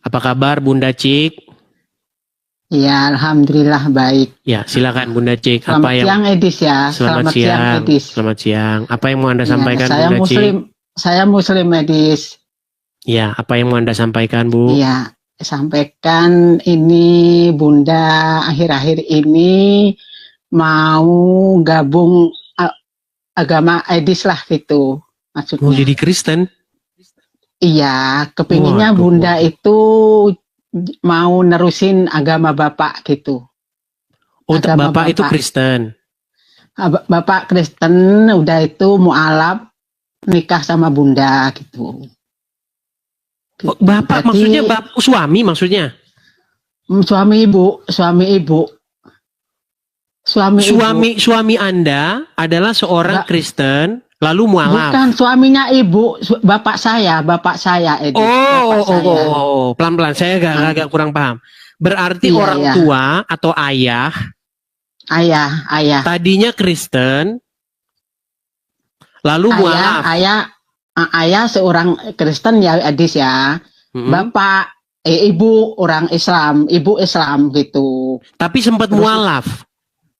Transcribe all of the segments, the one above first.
Apa kabar Bunda Cik? Ya, alhamdulillah baik. Ya, silakan Bunda Cik. Selamat siang Edis ya. Selamat siang Edis. Selamat siang. Apa yang mau Anda sampaikan saya Bunda Muslim, Cik? Saya Muslim Edis. Ya, apa yang mau Anda sampaikan Bu? Ya, sampaikan ini Bunda akhir-akhir ini mau gabung agama Edis lah gitu maksudnya. Mau jadi Kristen? Iya, kepinginnya Bunda itu mau nerusin agama Bapak gitu. Oh, agama Bapak itu Kristen? Bapak Kristen, udah itu mualaf nikah sama Bunda gitu. Oh, Bapak jadi, maksudnya suami maksudnya? Suami ibu. Suami Anda adalah seorang Kristen lalu mualaf. Bukan, suaminya ibu, bapak saya Edith. Pelan-pelan, saya agak kurang paham. Berarti orang tua atau ayah. Ayah. Tadinya Kristen, lalu mualaf. Ayah seorang Kristen ya, Edis ya. Bapak, ibu orang Islam, ibu Islam gitu. Tapi sempat mualaf.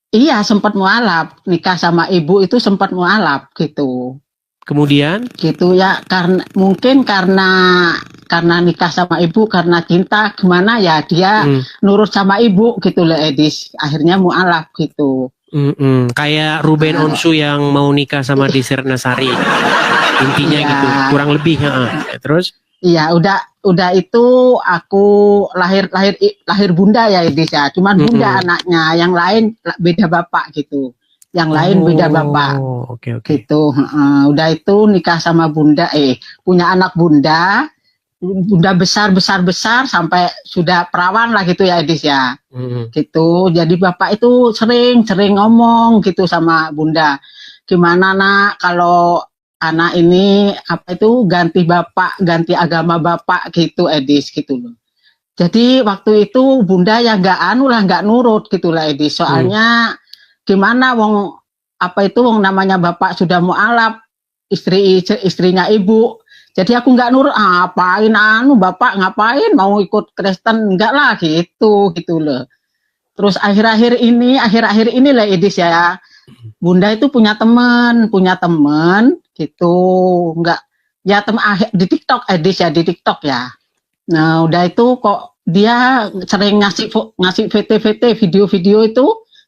Iya, sempat mualaf, nikah sama ibu itu sempat mualaf gitu. Kemudian? Gitu ya, karena nikah sama ibu karena cinta gimana ya dia nurut sama ibu gitu loh Edis. Akhirnya mualaf gitu. Kayak Ruben Onsu yang mau nikah sama Desiree Nasari. Intinya gitu, kurang lebih. Terus? Iya, udah itu aku lahir Bunda ya Edis ya. Cuman Bunda anaknya, yang lain beda bapak gitu. Yang lain beda bapak. Oke. Gitu. Udah itu nikah sama Bunda, punya anak Bunda besar sampai sudah perawan lah gitu ya Edis ya. Gitu. Jadi bapak itu sering ngomong gitu sama Bunda. Gimana nak kalau anak ini ganti agama bapak gitu Edis gitu loh. Jadi waktu itu Bunda ya nggak nurut gitu lah Edis. Soalnya gimana wong namanya bapak sudah mualaf, istrinya ibu. Jadi aku nggak nurut, apain bapak ngapain mau ikut Kristen, enggak lah gitu loh. Terus akhir-akhir ini lah Edis ya. Bunda itu punya teman gitu, enggak ya di TikTok Edis ya, di TikTok ya. Nah udah itu kok dia sering ngasih VT video-video itu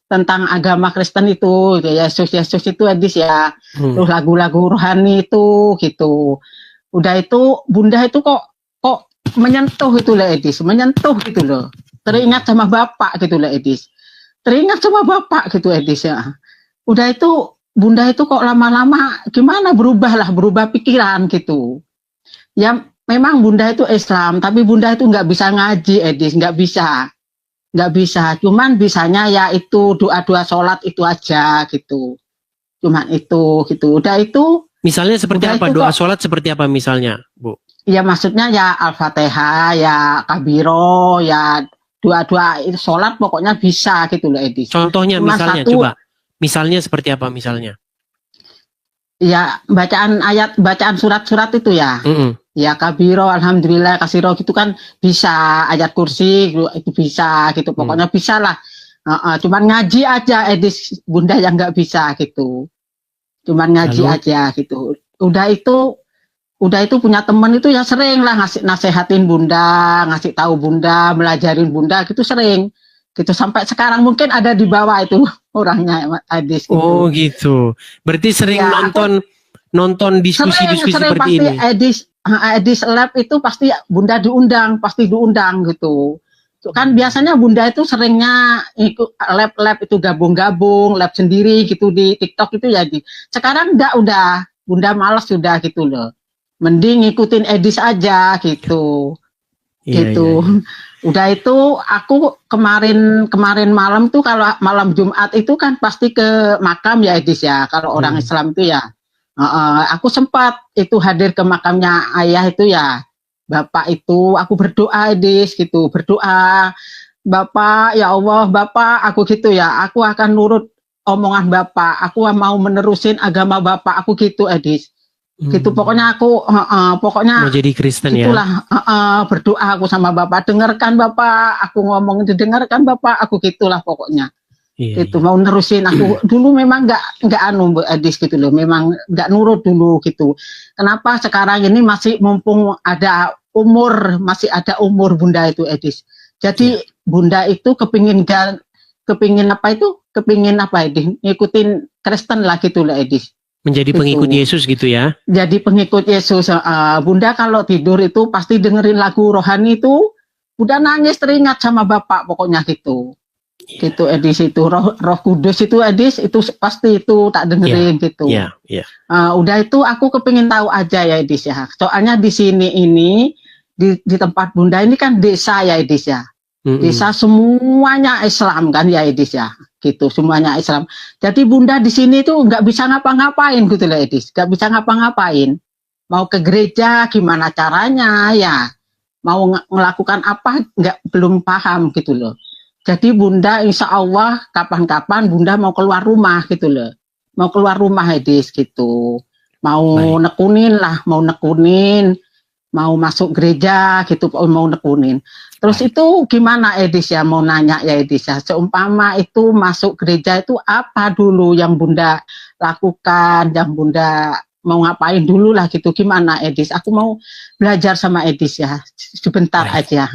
tentang agama Kristen itu ya, Yesus itu Edis ya. Terus lagu-lagu rohani itu gitu. Udah itu Bunda itu kok menyentuh itu lah Edis, gitu loh. Teringat sama bapak gitu lah Edis. Ya. Udah itu Bunda itu kok lama-lama gimana berubah pikiran gitu. Ya memang Bunda itu Islam, tapi Bunda itu nggak bisa ngaji Edis, nggak bisa. Cuman bisanya ya itu doa-doa sholat itu aja gitu. Cuman itu gitu. Udah itu. Misalnya seperti apa doa sholat seperti apa misalnya, Bu? Ya maksudnya ya Al-Fatihah, ya Kabiro, ya doa-doa sholat pokoknya bisa gitu loh Edis. Contohnya misalnya coba. Misalnya seperti apa misalnya? Ya bacaan surat-surat itu ya. Ya Kabiro, Alhamdulillah, Kasiro gitu kan bisa, ayat kursi itu bisa gitu. Pokoknya bisa lah. Cuman ngaji aja Edis, Bunda yang nggak bisa gitu. Cuman ngaji aja gitu. Udah itu punya teman itu ya sering lah nasehatin Bunda, ngasih tahu Bunda, belajarin Bunda gitu sering. Gitu sampai sekarang mungkin ada di bawah itu orangnya Edis gitu. Oh gitu. Berarti sering ya, nonton diskusi-diskusi seperti ini. Edis Lab itu pasti Bunda diundang gitu. Kan biasanya Bunda itu seringnya ikut lab itu gabung lab sendiri gitu di TikTok itu jadi. Sekarang udah Bunda malas sudah gitu loh. Mending ngikutin Edis aja gitu. Iya. Udah itu aku kemarin malam tuh, kalau malam Jumat itu kan pasti ke makam ya Edis ya. Kalau orang Islam itu ya. Aku sempat itu hadir ke makamnya ayah itu ya. Bapak itu aku berdoa Edis gitu. Berdoa. Bapak ya Allah, Bapak aku gitu ya. Aku akan nurut omongan Bapak. Aku mau menerusin agama Bapak aku gitu Edis. Gitu pokoknya aku pokoknya Mau jadi Kristen ya. itulah berdoa aku sama Bapak, dengarkan Bapak, aku ngomong didengarkan Bapak, aku gitulah pokoknya. Iya, Gitu iya. mau nerusin aku dulu memang nggak anu Bu Edis gitu loh, memang nggak nurut dulu gitu. Kenapa sekarang ini masih mumpung ada umur, masih ada umur Bunda itu Edis. Jadi Iya. Bunda itu kepingin apa itu? Kepingin apa Edis? Ngikutin Kristen lah gitu lah Edis. Menjadi Gitu. pengikut Yesus gitu ya. Jadi pengikut Yesus. Bunda kalau tidur itu pasti dengerin lagu rohani itu, Bunda nangis teringat sama Bapak pokoknya gitu. Iya. Gitu Edis itu roh kudus itu Edis itu pasti itu tak dengerin gitu. Iya, iya. Udah itu aku kepingin tahu aja ya Edis ya. Soalnya di sini ini di tempat Bunda ini kan desa ya Edis ya. Desa semuanya Islam kan ya Edis ya, gitu semuanya Islam. Jadi Bunda di sini tuh nggak bisa ngapa-ngapain gitu lah Edis, nggak bisa ngapa-ngapain. Mau ke gereja gimana caranya ya, mau melakukan apa belum paham gitu loh. Jadi Bunda insya Allah kapan-kapan Bunda mau keluar rumah gitu loh, mau keluar rumah Edis gitu, mau nekunin lah, mau nekunin. Mau masuk gereja gitu, mau nekunin. Terus itu gimana Edis ya, mau nanya ya Edis ya, seumpama itu masuk gereja itu apa dulu yang Bunda lakukan, yang Bunda mau ngapain dulu lah gitu, gimana Edis? Aku mau belajar sama Edis ya, sebentar aja.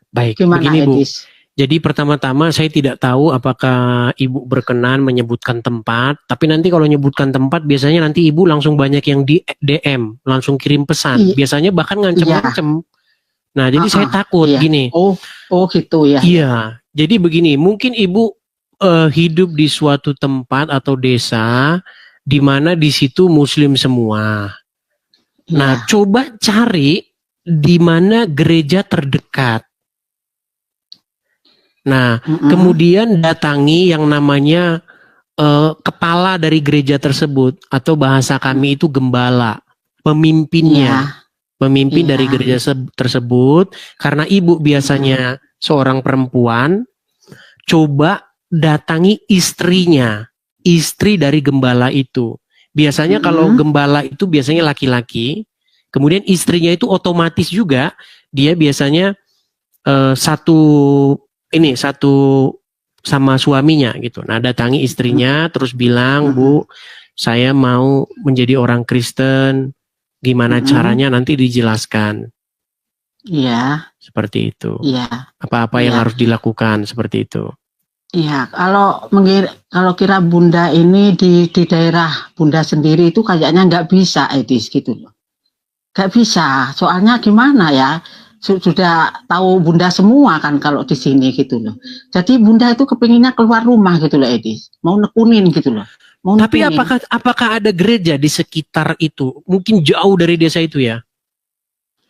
Baik, gimana begini Bu. Edis? Jadi pertama-tama saya tidak tahu apakah Ibu berkenan menyebutkan tempat, tapi nanti kalau menyebutkan tempat biasanya nanti Ibu langsung banyak yang di DM, langsung kirim pesan. Biasanya bahkan ngancem-ngancem. Nah, jadi saya takut gini. Oh gitu ya. Iya, jadi begini, mungkin Ibu hidup di suatu tempat atau desa di mana di situ Muslim semua. Nah, coba cari di mana gereja terdekat. Nah, kemudian datangi yang namanya kepala dari gereja tersebut, atau bahasa kami itu gembala, pemimpinnya, pemimpin dari gereja tersebut. Karena Ibu biasanya seorang perempuan, coba datangi istrinya, istri dari gembala itu. Biasanya kalau gembala itu biasanya laki-laki, kemudian istrinya itu otomatis juga dia biasanya satu sama suaminya gitu. Nah, datangi istrinya terus bilang, Bu, saya mau menjadi orang Kristen, gimana caranya nanti dijelaskan. Iya. Seperti itu. Iya. Apa-apa yang harus dilakukan seperti itu. Iya, kalau kira Bunda ini di daerah Bunda sendiri itu kayaknya nggak bisa Edis gitu loh. Nggak bisa, soalnya gimana ya? Sudah tahu Bunda semua kan kalau di sini gitu loh. Jadi Bunda itu kepinginnya keluar rumah gitu loh Edis, mau nekunin gitu loh. Tapi apakah ada gereja di sekitar itu? Mungkin jauh dari desa itu ya?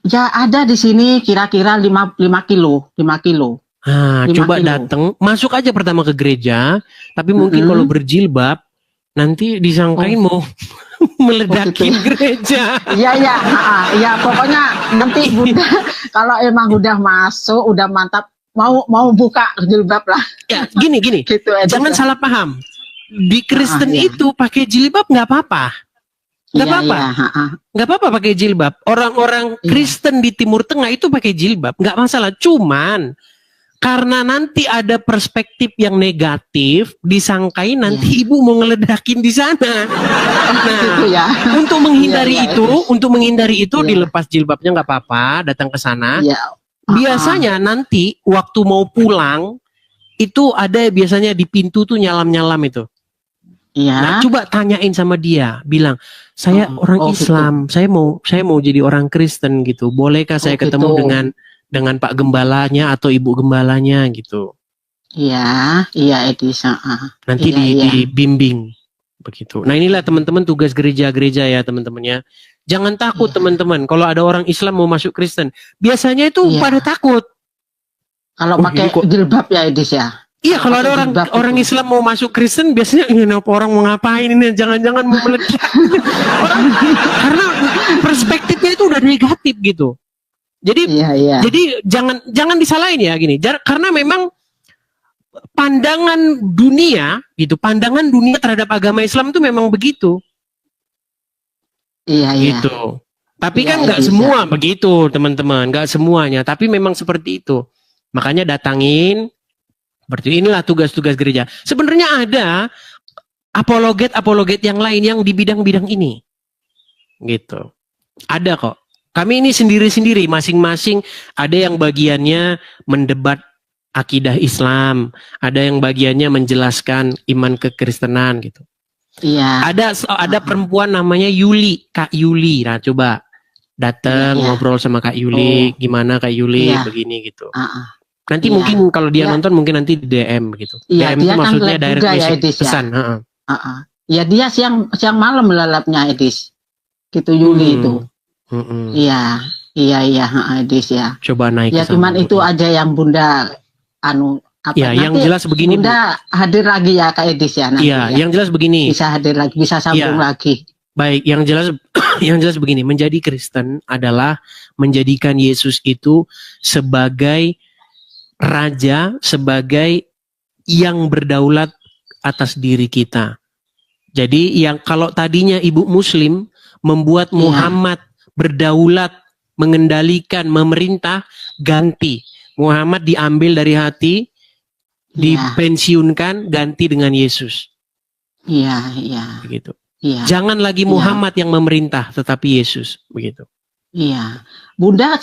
Ya ada di sini kira-kira 5 kilo. Nah, coba datang, masuk aja pertama ke gereja, tapi mungkin kalau berjilbab nanti disangkain mau meledakin gereja. Iya, pokoknya nanti Bunda kalau emang udah masuk, udah mantap, mau buka jilbab lah. Ya, gini. Gitu jangan salah paham. Di Kristen itu pakai jilbab nggak apa-apa. Nggak apa-apa. Nggak apa-apa pakai jilbab. Orang-orang Kristen di Timur Tengah itu pakai jilbab, nggak masalah. Cuman karena nanti ada perspektif yang negatif, disangkain nanti Ibu mau ngeledakin di sana. Nah, untuk menghindari itu, dilepas jilbabnya nggak apa-apa, datang ke sana. Biasanya nanti waktu mau pulang itu ada biasanya di pintu tuh nyalam-nyalam itu. Nah, coba tanyain sama dia, bilang, saya orang Islam, gitu. saya mau jadi orang Kristen gitu. Bolehkah saya ketemu dengan Pak Gembalanya atau Ibu Gembalanya gitu. Iya Edis. Nanti dibimbing begitu. Nah, inilah teman-teman tugas gereja-gereja ya teman-teman ya. Jangan takut teman-teman. Kalau ada orang Islam mau masuk Kristen, biasanya itu pada takut. Kalau pakai jilbab ya Edis ya. Iya, kalau ada orang Islam mau masuk Kristen, biasanya ini orang mau ngapain ini? Jangan-jangan mau meledak. Karena perspektifnya itu udah negatif gitu. Jadi jangan disalahin ya gini. Karena memang pandangan dunia gitu, pandangan dunia terhadap agama Islam itu memang begitu. Iya, iya. Gitu. Tapi Iya, kan nggak Edis, semua begitu, teman-teman. Nggak semuanya. Tapi memang seperti itu. Makanya datangin. Seperti inilah tugas-tugas gereja. Sebenarnya ada apologet yang lain yang di bidang-bidang ini. Gitu. Ada kok. Kami ini sendiri-sendiri, masing-masing ada yang bagiannya mendebat akidah Islam, ada yang bagiannya menjelaskan iman kekristenan gitu. Iya. Ada perempuan namanya Yuli, Kak Yuli. Nah, coba datang ngobrol sama Kak Yuli, gimana Kak Yuli begini gitu. Nanti mungkin kalau dia nonton mungkin nanti di DM gitu. Iya, DM dia itu kan maksudnya live direct juga ya, message, Edis, pesan. Ya dia siang malam lalapnya, Edis. Gitu Yuli itu. Iya, iya, Edis ya. Coba naik ya ke sana. Cuman itu aja yang Bunda apa ya, nanti yang jelas begini, Bunda hadir lagi ya Kak Edis ya nanti. Iya, yang jelas begini. Bisa hadir lagi, bisa sambung lagi. Baik, yang jelas begini, menjadi Kristen adalah menjadikan Yesus itu sebagai raja, sebagai yang berdaulat atas diri kita. Jadi yang kalau tadinya ibu Muslim membuat Muhammad berdaulat, mengendalikan, memerintah, ganti. Muhammad diambil dari hati, dipensiunkan, ganti dengan Yesus. Iya. Begitu. Iya. Jangan lagi Muhammad yang memerintah, tetapi Yesus. Begitu. Iya. Bunda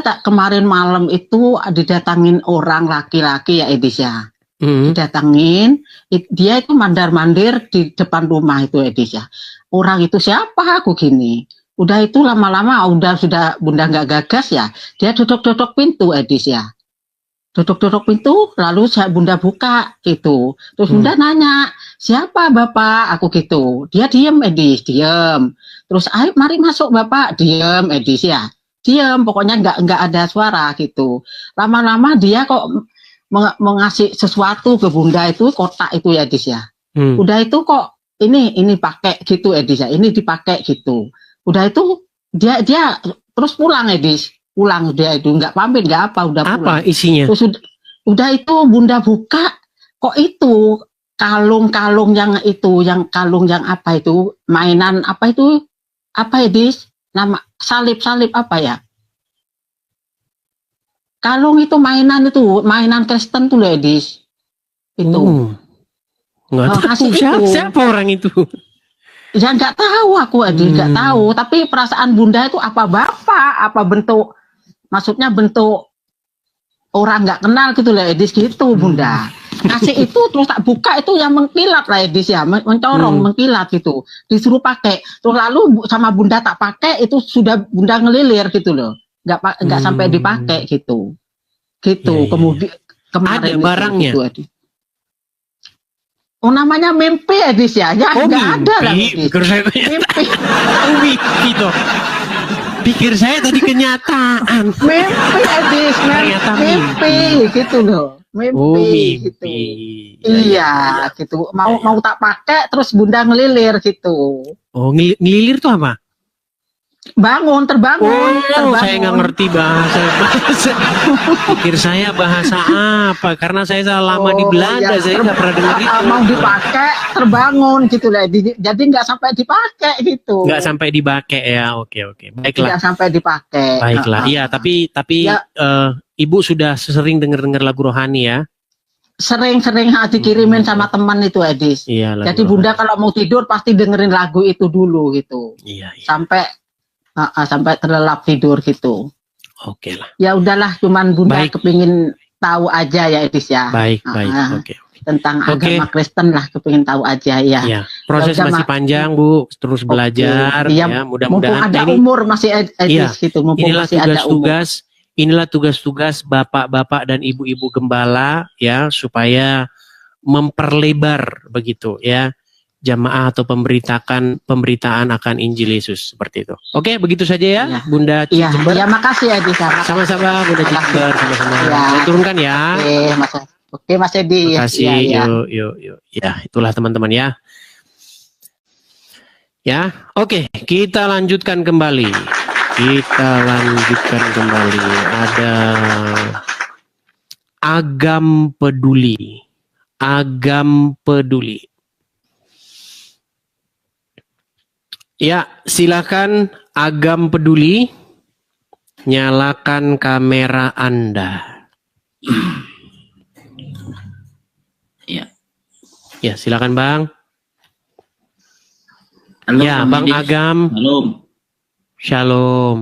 tak kemarin malam itu didatangin orang laki-laki ya Edis ya. Didatangin, dia itu mandar-mandir di depan rumah itu Edis ya. Orang itu siapa aku gini. Udah itu lama-lama sudah Bunda nggak gagas ya. Dia duduk-duduk pintu Edis ya. Duduk-duduk pintu, lalu Bunda buka gitu. Terus Bunda nanya, siapa Bapak? Aku gitu. Dia diem Edis, diem. Terus ayo mari masuk Bapak, diem Edis ya. Diem, pokoknya nggak ada suara gitu. Lama-lama dia kok mengasih sesuatu ke Bunda itu, kotak itu ya Edis ya. Udah itu kok ini pakai gitu Edis ya. Ini dipakai gitu. Udah itu dia terus pulang Edis. Pulang dia itu nggak pamit nggak apa udah pulang. Apa isinya? Terus udah itu Bunda buka kok itu kalung yang apa itu mainan apa itu apa Edis nama salib apa ya kalung itu mainan Kristen tuh loh Edis itu nggak tahu siapa orang itu. Ya nggak tahu aku Edis nggak tahu tapi perasaan Bunda itu apa bapak apa bentuk maksudnya bentuk orang nggak kenal gitu lah Edis gitu Bunda. Kasih itu terus tak buka itu yang mengkilat lah Edis ya, mencorong mengkilat gitu. Disuruh pakai. Terus lalu sama Bunda tak pakai itu sudah Bunda ngelilir gitu loh. Nggak sampai dipakai gitu. Gitu. Ya, kemudian kemarin ada barangnya. Gitu, Edis. Oh namanya mimpi Edis ya. Ya nggak ada lah Edis. Mimpi itu. Pikir saya tadi kenyataan. Mimpi Edis, mimpi gitu loh. Mimpi. Gitu. Iya, gitu. Mau tak pakai terus Bunda ngelilir gitu. Oh, ngelilir tuh apa? Terbangun. Saya nggak ngerti bahasa. Pikir saya bahasa apa? Karena saya lama di Belanda, saya nggak pernah dengar itu. Mau dipakai, terbangun gitu lah. Jadi nggak sampai dipakai gitu. Nggak sampai dipakai ya, oke. Baiklah. Nggak sampai dipakai. Baiklah, iya. Tapi ya. Ibu sudah sering dengar lagu rohani ya? Sering dikirimin sama teman itu Edis. Iya. Jadi Bunda kalau mau tidur pasti dengerin lagu itu dulu gitu. Iya. Sampai terlelap tidur gitu. Oke lah. Ya udahlah, cuman Bunda kepingin tahu aja ya Edis ya. Baik. Oke. Tentang agama Kristen lah, kepingin tahu aja ya. Iya. Proses masih panjang Bu, terus belajar ya. Mudah-mudahan ada umur masih Edis gitu. Inilah tugas-tugas bapak-bapak dan ibu-ibu gembala ya supaya memperlebar begitu ya. Jamaah atau pemberitaan akan Injil Yesus seperti itu. Oke, begitu saja ya, Bunda Cicember. Iya, makasih ya Disa. Sama-sama Bunda Cicember, sama-sama. Saya turunkan ya. Oke, Mas Edi. Terima kasih. Yuk. Ya, itulah teman-teman ya. Ya, oke, kita lanjutkan kembali. Ada agam peduli. Ya, silakan Agam Peduli, nyalakan kamera Anda. Ya. Ya, silakan Bang. Halo, Ya, Bang Agam. Shalom. Shalom.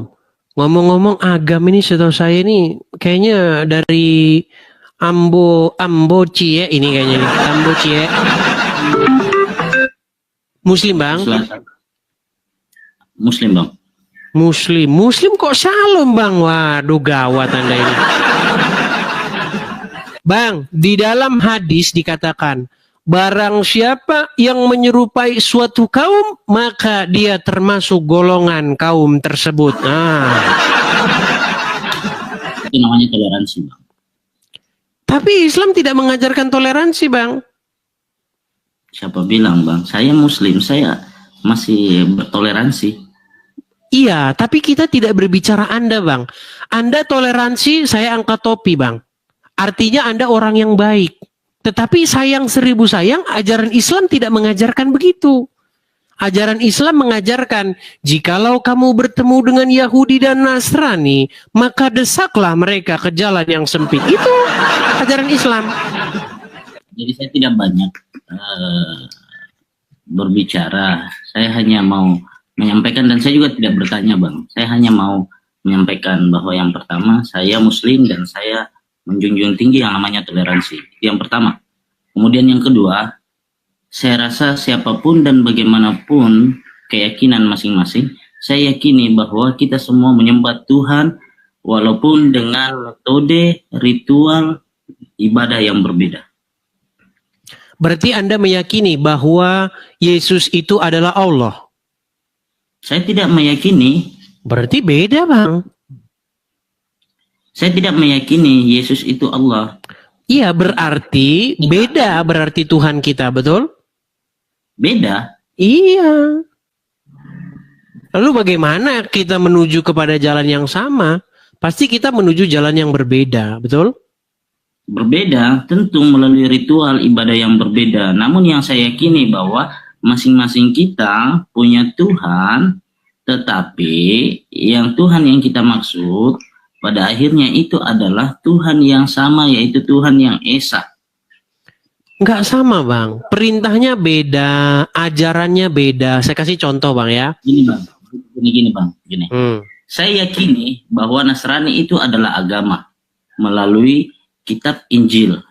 Ngomong-ngomong Agam ini setahu saya ini kayaknya dari Ambo Cie ini kayaknya nih. Ambo Cie. Muslim Bang? Muslim Bang. Muslim kok Shalom Bang? Waduh gawat Anda ini. Bang, di dalam hadis dikatakan barang siapa yang menyerupai suatu kaum, maka dia termasuk golongan kaum tersebut. Itu namanya toleransi, Bang. Tapi Islam tidak mengajarkan toleransi, Bang. Siapa bilang, Bang? Saya Muslim, saya masih bertoleransi. Iya, tapi kita tidak berbicara Anda, Bang. Anda toleransi, saya angkat topi, Bang. Artinya Anda orang yang baik. Tetapi sayang seribu sayang, ajaran Islam tidak mengajarkan begitu. Ajaran Islam mengajarkan, jikalau kamu bertemu dengan Yahudi dan Nasrani, maka desaklah mereka ke jalan yang sempit. Itu ajaran Islam. Jadi saya tidak banyak berbicara. Saya hanya mau menyampaikan, dan saya juga tidak bertanya, Bang. Saya hanya mau menyampaikan bahwa yang pertama, saya Muslim dan saya menjunjung tinggi yang namanya toleransi. Yang pertama. Kemudian yang kedua, saya rasa siapapun dan bagaimanapun keyakinan masing-masing, saya yakini bahwa kita semua menyembah Tuhan walaupun dengan metode, ritual, ibadah yang berbeda. Berarti Anda meyakini bahwa Yesus itu adalah Allah? Saya tidak meyakini. Berarti beda, Bang. Saya tidak meyakini Yesus itu Allah. Iya, berarti beda, berarti Tuhan kita, betul? Beda. Iya. Lalu bagaimana kita menuju kepada jalan yang sama? Pasti kita menuju jalan yang berbeda, betul? Berbeda, tentu melalui ritual ibadah yang berbeda. Namun yang saya yakini bahwa masing-masing kita punya Tuhan, tetapi yang Tuhan yang kita maksud pada akhirnya itu adalah Tuhan yang sama, yaitu Tuhan yang Esa. Nggak sama, Bang. Perintahnya beda, ajarannya beda. Saya kasih contoh, Bang, ya. Gini, Bang. Gini, Bang. Gini. Saya yakini bahwa Nasrani itu adalah agama melalui kitab Injil.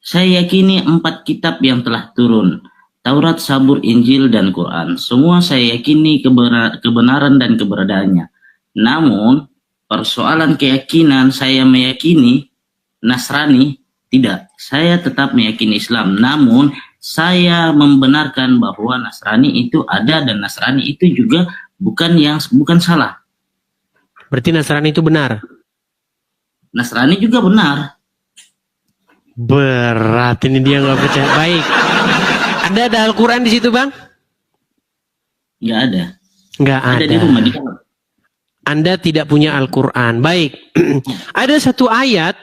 Saya yakini 4 kitab yang telah turun. Taurat, Zabur, Injil, dan Quran. Semua saya yakini kebenaran dan keberadaannya. Namun, persoalan keyakinan saya meyakini Nasrani, tidak. Saya tetap meyakini Islam. Namun, saya membenarkan bahwa Nasrani itu ada dan Nasrani itu juga bukan salah. Berarti Nasrani itu benar? Nasrani juga benar. Berat ini dia nggak percaya. Baik. Ada Al-Quran di situ, Bang? Nggak ada. Nggak ada. Ada di rumah, di kamar. Anda tidak punya Al-Quran. Baik. Ada satu ayat,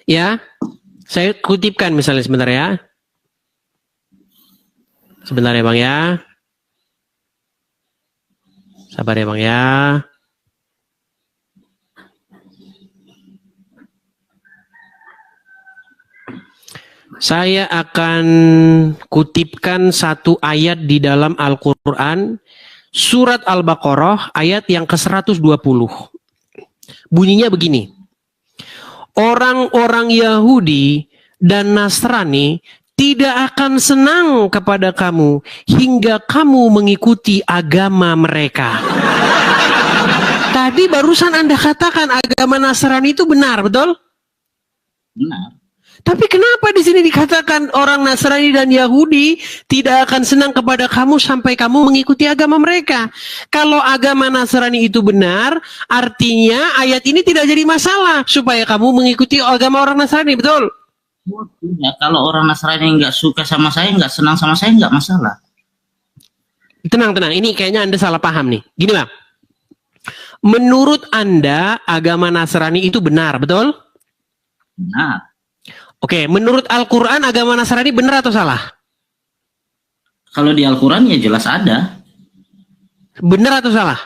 ya, saya kutipkan misalnya sebentar ya. Sebentar ya, Bang, ya. Sabar ya, Bang, ya. Saya akan kutipkan satu ayat di dalam Al-Quran, surat Al-Baqarah, ayat yang ke-120. Bunyinya begini. Orang-orang Yahudi dan Nasrani tidak akan senang kepada kamu hingga kamu mengikuti agama mereka. Tadi barusan Anda katakan agama Nasrani itu benar, betul? Benar. Tapi kenapa di sini dikatakan orang Nasrani dan Yahudi tidak akan senang kepada kamu sampai kamu mengikuti agama mereka? Kalau agama Nasrani itu benar, artinya ayat ini tidak jadi masalah supaya kamu mengikuti agama orang Nasrani, betul? Ya, kalau orang Nasrani nggak suka sama saya, nggak senang sama saya, nggak masalah. Tenang, ini kayaknya Anda salah paham nih. Gini, Bang. Menurut Anda, agama Nasrani itu benar, betul? Benar. Oke, menurut Al-Quran agama Nasrani benar atau salah? Kalau di Al-Quran ya jelas ada. Benar atau salah?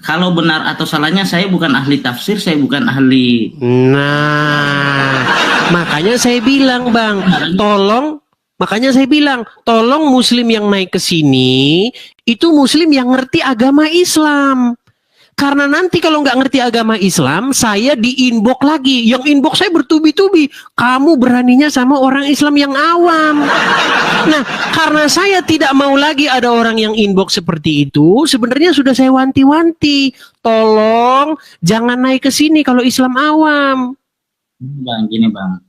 Kalau benar atau salahnya, saya bukan ahli tafsir, saya bukan ahli. Nah, makanya saya bilang Bang, tolong Muslim yang naik ke sini itu Muslim yang ngerti agama Islam. Karena nanti kalau nggak ngerti agama Islam, saya di-inbox lagi. Yang inbox saya bertubi-tubi. Kamu beraninya sama orang Islam yang awam. Nah, karena saya tidak mau lagi ada orang yang inbox seperti itu, sebenarnya sudah saya wanti-wanti. Tolong jangan naik ke sini kalau Islam awam. Bang, gini Bang.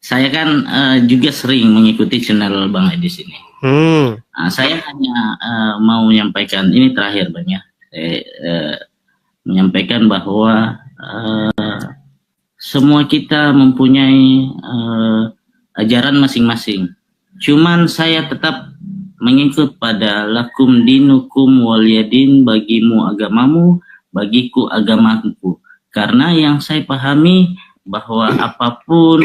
Saya kan juga sering mengikuti channel Bang Edi sini. Nah, saya hanya mau menyampaikan, ini terakhir Bang ya. Menyampaikan bahwa semua kita mempunyai ajaran masing-masing. Cuman saya tetap mengikut pada lakum dinukum waliyadin, bagimu agamamu, bagiku agamaku. Karena yang saya pahami bahwa apapun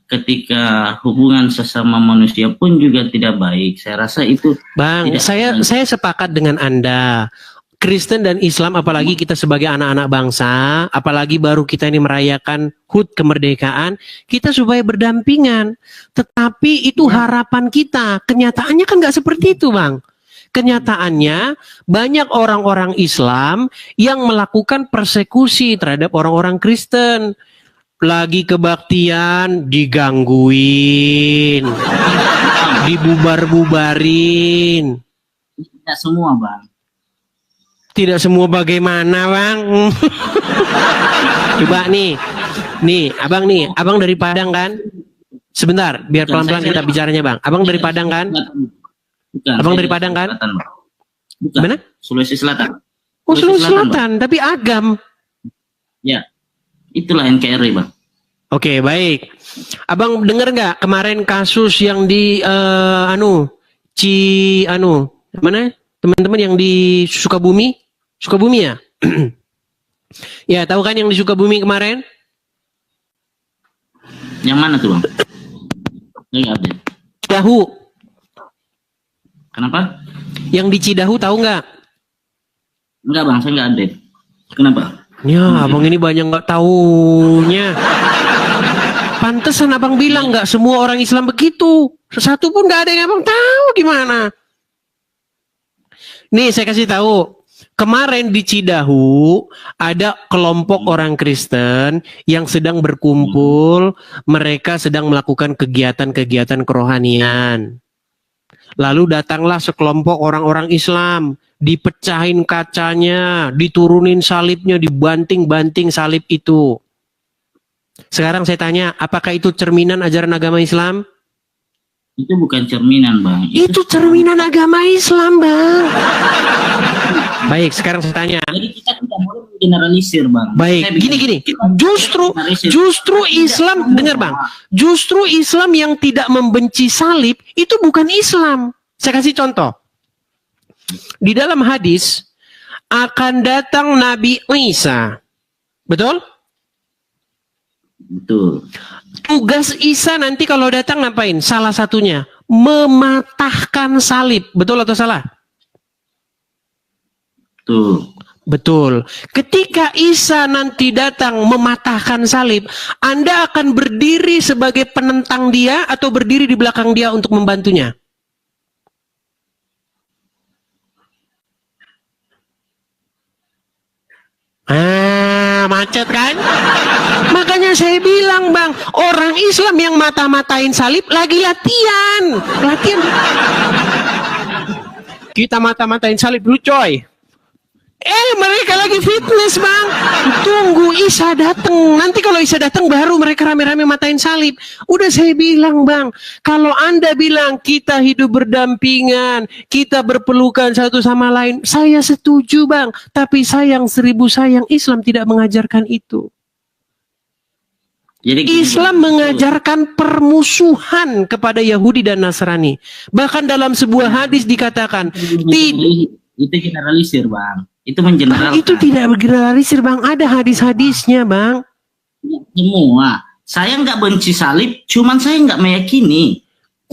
ketika hubungan sesama manusia pun juga tidak baik. Saya rasa itu Bang, saya sepakat dengan Anda. Kristen dan Islam, apalagi kita sebagai anak-anak bangsa, apalagi baru kita ini merayakan HUT kemerdekaan, kita supaya berdampingan. Tetapi itu harapan kita. Kenyataannya kan nggak seperti itu, Bang. Kenyataannya banyak orang-orang Islam yang melakukan persekusi terhadap orang-orang Kristen. Lagi kebaktian digangguin, dibubar-bubarin. Tidak semua Bang. Tidak semua bagaimana Bang? Coba nih abang dari Padang kan? Sebentar, biar pelan-pelan kita bicaranya Bang. Abang dari Padang kan? Bukan, abang dari Padang kan? Bukan. Mana? Sulawesi Selatan. Oh, Sulawesi Selatan, tapi agam. Ya. Itulah NKRI Bang. Oke, baik. Abang dengar nggak kemarin kasus yang di mana? Teman-teman yang di Sukabumi? Sukabumi ya? Ya, tahu kan yang di Sukabumi kemarin? Yang mana tuh Bang? Nggak update. Cidahu. Kenapa? Yang di Cidahu tahu nggak? Enggak Bang, saya nggak update. Kenapa? Ya, abang ini banyak nggak taunya. Pantesan abang bilang nggak semua orang Islam begitu. Satu pun nggak ada yang abang tahu gimana. Nih saya kasih tahu. Kemarin di Cidahu ada kelompok orang Kristen yang sedang berkumpul. Mereka sedang melakukan kegiatan-kegiatan kerohanian. Lalu datanglah sekelompok orang-orang Islam, dipecahin kacanya, diturunin salibnya, dibanting-banting salib itu. Sekarang saya tanya, apakah itu cerminan ajaran agama Islam? Itu bukan cerminan Bang. Itu cerminan agama Islam Bang. Baik, sekarang saya tanya. Jadi kita tidak boleh generalisir Bang. Baik, gini. Justru Islam, dengar Bang. Justru Islam yang tidak membenci salib itu bukan Islam. Saya kasih contoh. Di dalam hadis akan datang Nabi Isa. Betul? Betul. Tugas Isa nanti kalau datang ngapain? Salah satunya mematahkan salib. Betul atau salah? Betul. Betul. Ketika Isa nanti datang mematahkan salib, Anda akan berdiri sebagai penentang dia atau berdiri di belakang dia untuk membantunya? Macet kan? Makanya saya bilang Bang, orang Islam yang mata-matain salib lagi latihan. Kita mata-matain salib dulu coy. Mereka lagi fitness Bang. Tunggu Isa datang. Nanti kalau Isa datang baru mereka rame-rame matain salib. Udah saya bilang Bang, kalau Anda bilang kita hidup berdampingan, kita berpelukan satu sama lain, saya setuju Bang. Tapi sayang 1000 sayang, Islam tidak mengajarkan itu. Jadi Islam mengajarkan permusuhan kepada Yahudi dan Nasrani. Bahkan dalam sebuah hadis dikatakan, itu generalisir Bang. Itu mengeneralkan. Itu tidak bergeneralisir Bang. Ada hadis-hadisnya Bang. Semua. Saya nggak benci salib, cuman saya nggak meyakini.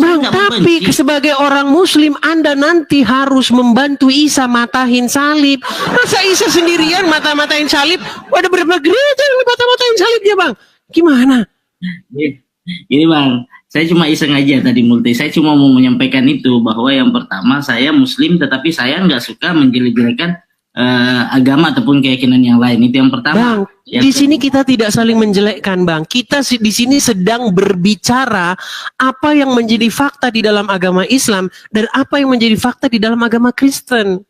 Bang, nggak tapi membenci. sebagai orang Muslim, Anda nanti harus membantu Isa matahin salib. Masa Isa sendirian mata-matain salib? Ada berapa gereja yang mata-matain salibnya, Bang? Gimana? Ini Bang, saya cuma iseng aja tadi Multi. Saya cuma mau menyampaikan itu, bahwa yang pertama saya Muslim, tetapi saya nggak suka menjelek-jelekan agama ataupun keyakinan yang lain. Itu yang pertama. Bang, Yang di sini kita tidak saling menjelekkan, Bang. Kita di sini sedang berbicara apa yang menjadi fakta di dalam agama Islam dan apa yang menjadi fakta di dalam agama Kristen.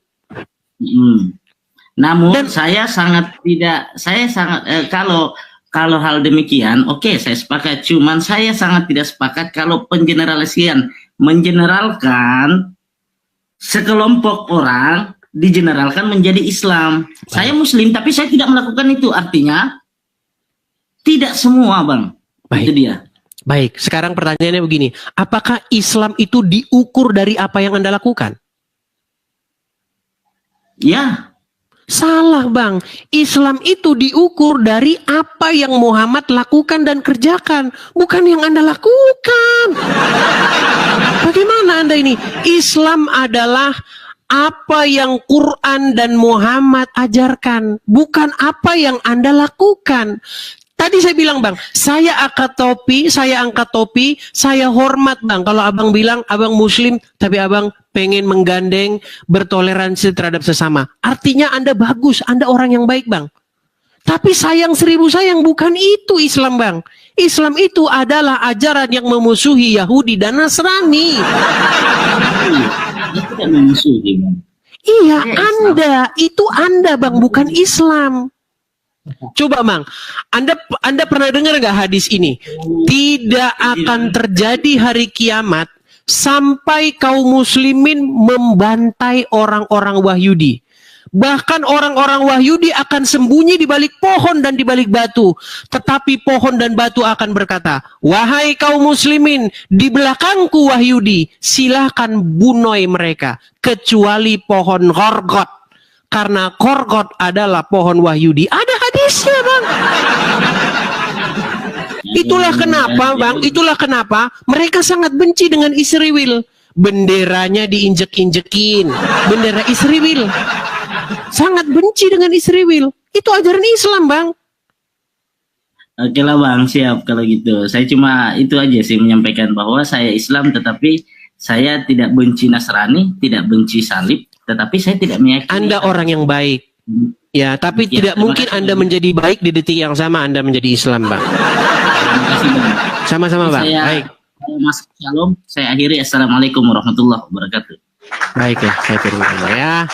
Namun Dan- saya sangat kalau hal demikian, oke, saya sepakat. Cuman saya sangat tidak sepakat kalau mengeneralkan sekelompok orang digeneralkan menjadi Islam. Saya Muslim, tapi saya tidak melakukan itu. Artinya tidak semua, Bang. Baik. Itu dia. Baik, sekarang pertanyaannya begini. Apakah Islam itu diukur dari apa yang Anda lakukan? Ya, Salah, Bang. Islam itu diukur dari apa yang Muhammad lakukan dan kerjakan, bukan yang Anda lakukan. Bagaimana Anda ini? Islam adalah apa yang Quran dan Muhammad ajarkan, bukan apa yang Anda lakukan. Tadi saya bilang, Bang, saya angkat topi, saya hormat, Bang. Kalau Abang bilang Abang Muslim, tapi Abang pengen menggandeng, bertoleransi terhadap sesama. Artinya Anda bagus, Anda orang yang baik, Bang. Tapi sayang seribu sayang, bukan itu Islam, Bang. Islam itu adalah ajaran yang memusuhi Yahudi dan Nasrani. dia tidak memusuhi, Bang. Iya, Saya Islam. Anda, Bang, bukan Islam. Coba, Bang, Anda pernah dengar nggak hadis ini? Tidak akan terjadi hari kiamat sampai kaum muslimin membantai orang-orang Wahyudi. Bahkan orang-orang Wahyudi akan sembunyi di balik pohon dan di balik batu. Tetapi pohon dan batu akan berkata, "Wahai kaum muslimin, di belakangku Wahyudi, silahkan bunuh mereka. Kecuali pohon Gorgot. Karena Gorgot adalah pohon Wahyudi." Ada hadisnya, Bang. Itulah kenapa, Bang, itulah kenapa mereka sangat benci dengan Israel. Benderanya diinjek-injekin. Bendera Israel. Sangat benci dengan Israel. Itu ajaran Islam, Bang. Oke lah, Bang, siap kalau gitu. Saya cuma itu aja sih menyampaikan bahwa saya Islam, tetapi saya tidak benci Nasrani, tidak benci salib, tetapi saya tidak meyakini. Anda orang yang baik. Ya, tapi Ya, tidak terima mungkin kasih, Anda Bang. menjadi baik di detik yang sama Anda menjadi Islam, Bang. Terima kasih, Bang. Sama-sama, Bang. Saya Baik. Mas Shalom, saya akhiri. Assalamualaikum warahmatullahi wabarakatuh. Baiklah, saya kirim ya.